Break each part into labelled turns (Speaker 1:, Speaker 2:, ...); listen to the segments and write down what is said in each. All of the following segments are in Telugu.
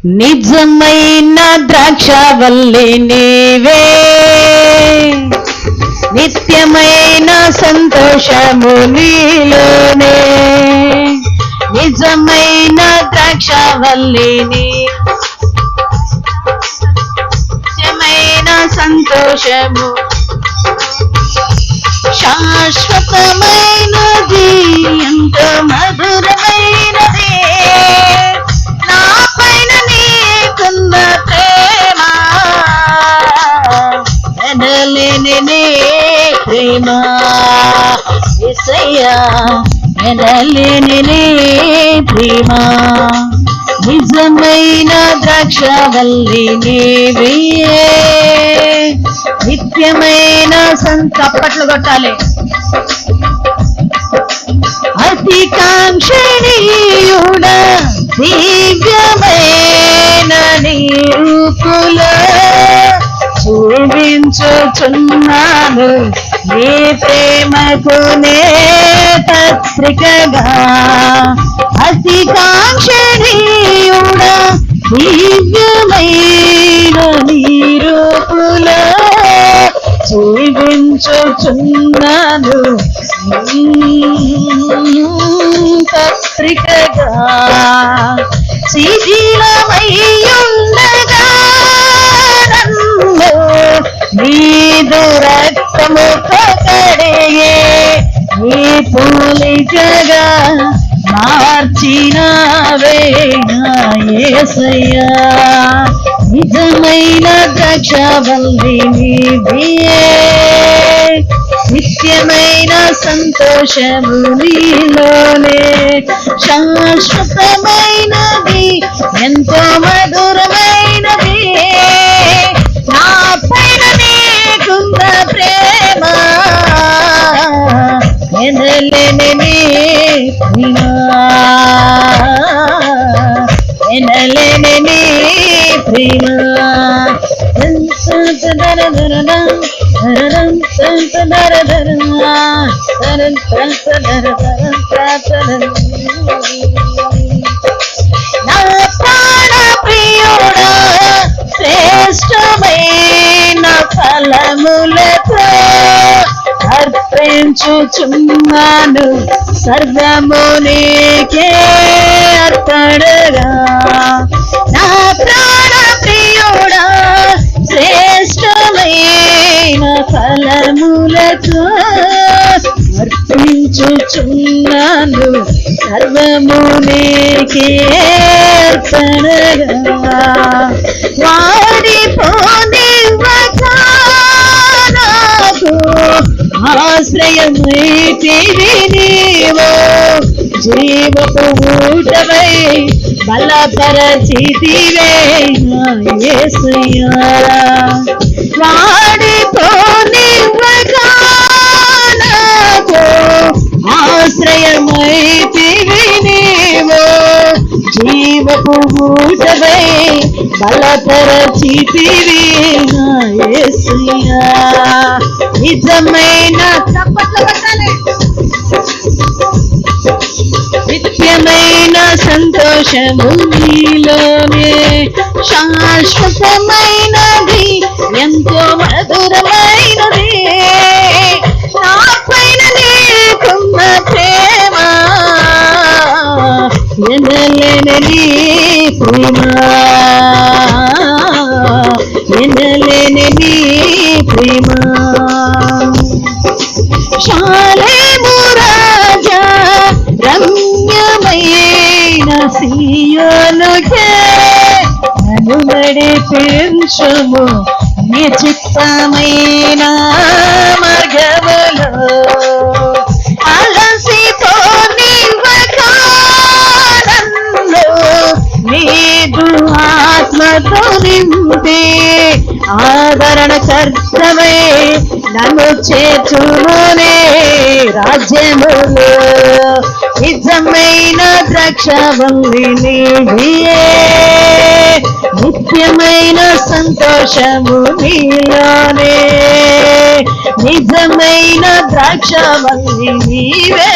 Speaker 1: నిజమైన ద్రాక్షవల్లి నీవే, నిత్యమైన సంతోషము నీలోనే. నిజమైన ద్రాక్షవల్లి నిత్యమైన సంతోషము, శాశ్వతమైనది ఎంతో మధురమైనది, నా పైన నీకున్న ప్రేమ ఎనలేని ప్రేమ యేసయ్యా, ఎనలేని ప్రేమ. నిజమైన ద్రాక్షవల్లి నీవే, నిత్యమైన చప్పట్లు కొట్టాలి. అతి కాంక్షణీయుడ దివ్యమైన నిరూపుల చూపించుచున్నాను నీ ప్రేమకు నే పత్రికగా. అతి కాంక్షణీయుడ దివ్యమైన నిరూపుల చూపించుచున్నాను పత్రికగా. శిథిలమయ్యుండగా నన్ను నీదు రక్తము కడిగే నీ పోలికగా మార్చినావే నా యేసయ్యా. నిజమైన ద్రాక్షవల్లి నీవే, నిత్యమైన సంతోషము నీలోనే, శాశ్వతమైనది ఎంతో మధురమైనది, నా పైన నీకున్న ప్రేమ ఎనలేని ప్రేమ, ఎనలేని ప్రేమ. నా ప్రాణ ప్రియుడా శ్రేష్టమైన ఫలములతో అర్పించుచున్నాను సర్వము నీకే అర్పణగా. నా ప్రాణ ప్రియుడా శ్రేష్టమైన ఫలములతో అర్పించుచున్నాను సర్వము నీకే అర్పణగా. వాడిపోనివ్వక నాకు ఆశ్రయమైతివి నీవు, జీవపు ఊటవై బలపరచితివే నా యేసయ్యా. వాడిపోనివ్వక నాకు ఆశ్రయమైతివి నీవు, జీవపు ఊటవై బలపరచితివి నా యేసయ్యా. నిజమైన చప్పట్లు కొట్టాలి. నిత్యమైన సంతోషము నీలోనే, శాశ్వతమైనది ఎంతో మధురమైనది, నా పైన నీకున్న ప్రేమ ఎనలేని ప్రేమ, ఎనలేని ప్రేమ. శాలేము రాజా రమ్యమైన సీయోనుకే నన్ను నడిపించుము నీ చిత్తమైన మార్గములో. అలసిపోనివ్వక నన్ను నీదు ఆత్మతో నింపి ఆదరణ కర్తవై నన్ను చేర్చుమునే రాజ్యములో. నిజమైన ద్రాక్షవల్లి నీవే, నిత్యమైన సంతోషము నీలోనే, నిజమైన ద్రాక్షవల్లి నీవే,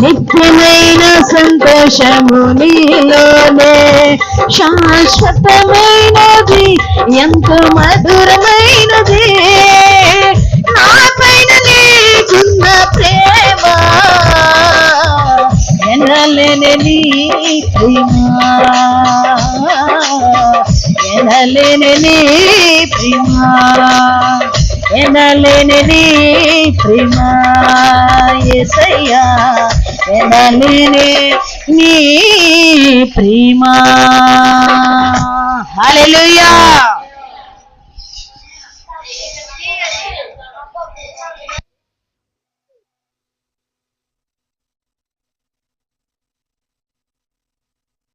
Speaker 1: నిత్యమైన సంతోషము నీలోనే, శాశ్వతమైనది, ఎంతో మధురమైనది. నా పైన నీకున్న ప్రేమ ఎనలేని నీ ప్రేమ, ఎనలేని నీ ప్రేమ, ఎనలేని నీ ప్రేమ యేసయ్యా, ఎనలేని నీ ప్రేమ. హల్లెలూయా.